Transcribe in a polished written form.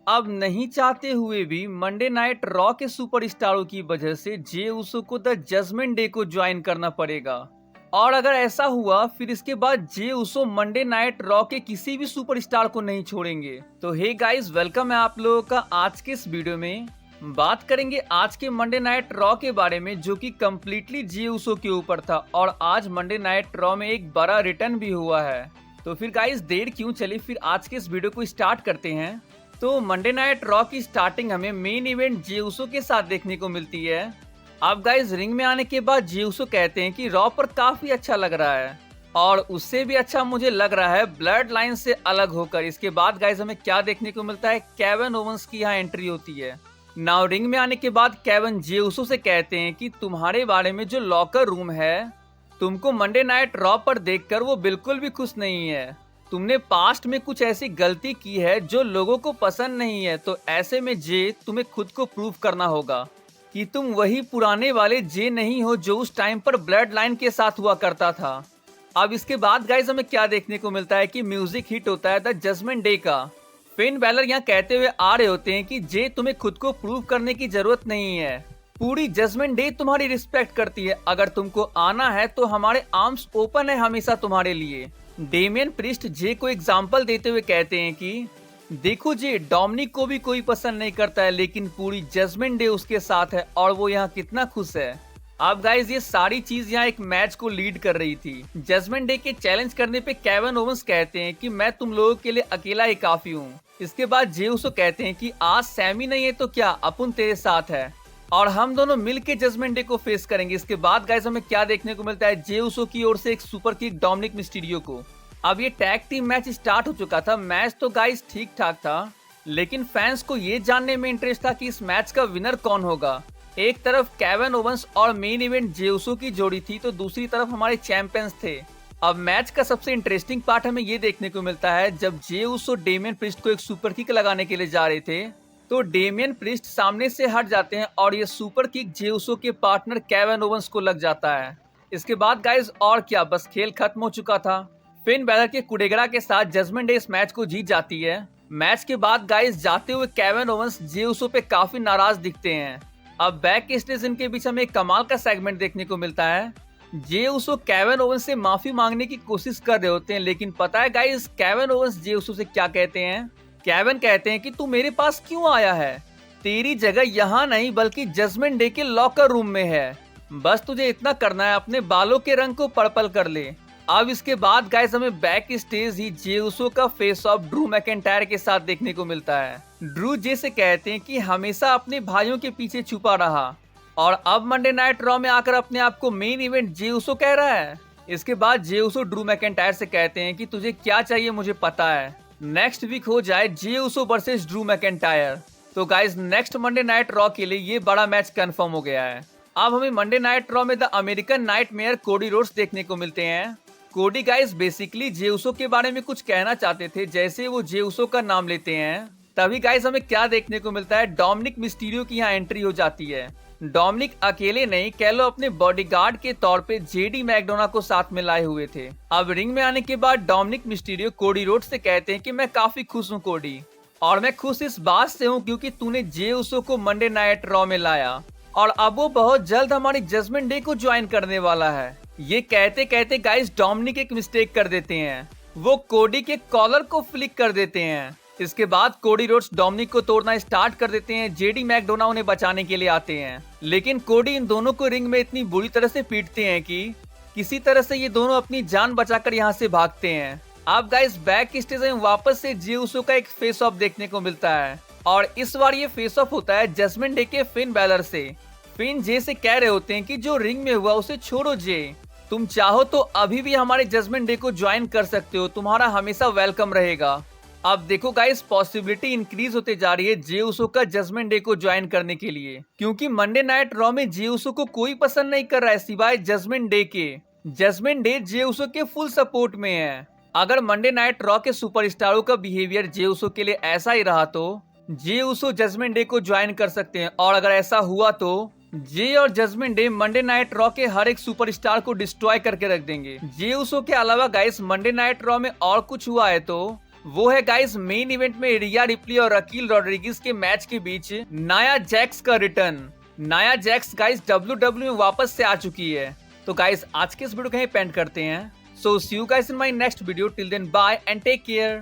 अब नहीं चाहते हुए भी मंडे नाइट रॉ के सुपरस्टारों की वजह से जे उसो को द जजमेंट डे को ज्वाइन करना पड़ेगा। और अगर ऐसा हुआ फिर इसके बाद जे उसो मंडे नाइट रॉ के किसी भी सुपरस्टार को नहीं छोड़ेंगे। तो हे गाइस, वेलकम है आप लोगों का आज के इस वीडियो में। बात करेंगे आज के मंडे नाइट रॉ के बारे में, जो कि कम्प्लीटली जे उसो के ऊपर था और आज मंडे नाइट रॉ में एक बड़ा रिटर्न भी हुआ है। तो फिर गाइस देर क्यों चली, फिर आज के इस वीडियो को स्टार्ट करते हैं। तो मंडे नाइट रॉ की स्टार्टिंग हमें मेन इवेंट जे उसो के साथ देखने को मिलती है। अब गाइस रिंग में आने के बाद जे उसो कहते हैं कि रॉ पर काफी अच्छा लग रहा है और उससे भी अच्छा मुझे लग रहा है ब्लड लाइन से अलग होकर। इसके बाद गाइस हमें क्या देखने को मिलता है, केविन ओवंस की यहाँ एंट्री होती है। नाउ रिंग में आने के बाद केविन जे उसो से कहते हैं कि तुम्हारे बारे में जो लॉकर रूम है, तुमको मंडे नाइट रॉ पर देखकर वो बिल्कुल भी खुश नहीं है। तुमने पास्ट में कुछ ऐसी गलती की है जो लोगों को पसंद नहीं है। तो ऐसे में जे तुम्हें खुद को प्रूव करना होगा कि तुम वही पुराने वाले जे नहीं हो जो उस टाइम पर ब्लड लाइन के साथ हुआ करता था। अब इसके बाद गाइस हमें क्या देखने को मिलता है कि म्यूजिक हिट होता है द जजमेंट डे का। फिन बैलर यहाँ कहते हुए आ रहे होते हैं कि जे तुम्हें खुद को प्रूव करने की जरूरत नहीं है, पूरी जजमेंट डे तुम्हारी रिस्पेक्ट करती है। अगर तुमको आना है तो हमारे आर्म्स ओपन है हमेशा तुम्हारे लिए। डेमियन प्रिस्ट जे को एग्जाम्पल देते हुए कहते हैं कि देखो जे, डोमिनिक को भी कोई पसंद नहीं करता है लेकिन पूरी जजमेंट डे उसके साथ है और वो यहाँ कितना खुश है। अब गाइस ये सारी चीज यहाँ एक मैच को लीड कर रही थी। जजमेंट डे के चैलेंज करने पे केविन ओवंस कहते हैं कि मैं तुम लोगों के लिए अकेला ही काफी हूँ। इसके बाद जे उसो कहते हैं कि आज सैमी नहीं है तो क्या, अपन तेरे साथ है और हम दोनों मिलके जजमेंट डे को फेस करेंगे। इसके बाद गाइस हमें क्या देखने को मिलता है, जे उसो की ओर से एक सुपर किक डोमिनिक मिस्टीरियो को। अब ये टैग टीम मैच स्टार्ट हो चुका था। मैच तो गाइस ठीक ठाक था, लेकिन फैंस को ये जानने में इंटरेस्ट था कि इस मैच का विनर कौन होगा। एक तरफ केविन ओवंस और मेन इवेंट जे उसो की जोड़ी थी, तो दूसरी तरफ हमारे चैंपियंस थे। अब मैच का सबसे इंटरेस्टिंग पार्ट हमें ये देखने को मिलता है, जब जे उसो डेमियन प्रिस्ट को एक सुपर किक लगाने के लिए जा रहे थे तो डेमियन प्रिस्ट सामने से हट जाते हैं और ये सुपर किक जे उसो के पार्टनर केविन ओवंस को लग जाता है। इसके बाद गाइस और क्या, बस खेल खत्म हो चुका था। फिन बैलर के कुडेगरा के साथ जजमेंट डे इस मैच को जीत जाती है। मैच के बाद गाइस जाते हुए केविन ओवंस जे उसो पे काफी नाराज दिखते हैं। अब बैक स्टेज इनके बीच हमें एक कमाल का सेगमेंट देखने को मिलता है। जे उसो केविन ओवंस से माफी मांगने की कोशिश कर रहे होते हैं, लेकिन पता है गाइस केविन ओवंस जे उसो से क्या कहते हैं। केविन कहते हैं कि तू मेरे पास क्यों आया है, तेरी जगह यहाँ नहीं बल्कि जजमेंट डे के लॉकर रूम में है। बस तुझे इतना करना है, अपने बालों के रंग को पर्पल कर ले। अब इसके बाद गाइस हमें बैक स्टेज ही जे उसो का फेस ऑफ ड्रू मैकिंटायर के साथ देखने को मिलता है। ड्रू जे से कहते हैं कि हमेशा अपने भाइयों के पीछे छुपा रहा और अब मंडे नाइट रॉ में आकर अपने आप को मेन इवेंट जे उसो कह रहा है। इसके बाद जे उसो ड्रू मैकिंटायर से कहते हैं कि तुझे क्या चाहिए मुझे पता है, नेक्स्ट वीक हो जाए जे उसो वर्सेस ड्रू मैकिंटायर। तो guys next Monday night Raw के लिए ये बड़ा मैच कंफर्म हो गया है। अब हमें मंडे नाइट रॉ में the American nightmare Cody Rhodes देखने को मिलते हैं। कोडी गाइस बेसिकली जे उसो के बारे में कुछ कहना चाहते थे। जैसे वो जे उसो का नाम लेते हैं तभी गाइस हमें क्या देखने को मिलता है, डोमिनिक मिस्टीरियो की यहाँ एंट्री हो जाती है। डोमिनिक अकेले नहीं, कह लो अपने बॉडीगार्ड के तौर पे जेडी मैकडोना को साथ में लाए हुए थे। अब रिंग में आने के बाद डोमिनिक मिस्टीरियो कोडी रोड्स से कहते हैं कि मैं काफी खुश हूँ कोडी, और मैं खुश इस बात से हूँ क्योंकि तूने जे उसो को मंडे नाइट रॉ में लाया और अब वो बहुत जल्द हमारी जजमेंट डे को ज्वाइन करने वाला है। ये कहते कहते गाइस डोमिनिक एक मिस्टेक कर देते हैं, वो कोडी के कॉलर को फ्लिक कर देते हैं। इसके बाद कोडी रोड्स डोमिनिक को तोड़ना स्टार्ट कर देते हैं। जेडी मैकडोना उन्हें बचाने के लिए आते हैं, लेकिन कोडी इन दोनों को रिंग में इतनी बुरी तरह से पीटते हैं कि किसी तरह से ये दोनों अपनी जान बचाकर यहाँ से भागते हैं। अब गाइस बैक स्टेज में वापस से जे उसो का एक फेस ऑफ देखने को मिलता है और इस बार ये फेस ऑफ होता है जजमेंट डे के फिन बैलर से। फिन जे से कह रहे होते हैं कि जो रिंग में हुआ उसे छोड़ो जे, तुम चाहो तो अभी भी हमारे जजमेंट डे को ज्वाइन कर सकते हो, तुम्हारा हमेशा वेलकम रहेगा। अब देखो गाइस पॉसिबिलिटी इंक्रीज होते जा रही है जे उसो का जजमेंट डे को ज्वाइन करने के लिए, क्योंकि मंडे नाइट रॉ में जे उसो को कोई पसंद नहीं कर रहा है सिवाय जजमेंट डे के। जजमेंट डे जे उसो के फुल सपोर्ट में है। अगर मंडे नाइट रॉ के सुपरस्टारों का बिहेवियर जे उसो के लिए ऐसा ही रहा तो जे उसो जजमेंट डे को ज्वाइन कर सकते हैं, और अगर ऐसा हुआ तो जे और judgment day Monday night Raw के हर एक सुपरस्टार को डिस्ट्रॉय करके रख देंगे। जे उसो के अलावा गाइस मंडे नाइट रॉ में और कुछ हुआ है तो वो है गाइस मेन इवेंट में रिया रिप्ली और अकील रॉड्रिगेज के मैच के बीच नाया जैक्स का return. Nia Jax guys WWE में वापस से आ चुकी है। तो गाइस आज के इस वीडियो को यहीं पेंड करते हैं। So see you guys in my next video, till then bye and take care.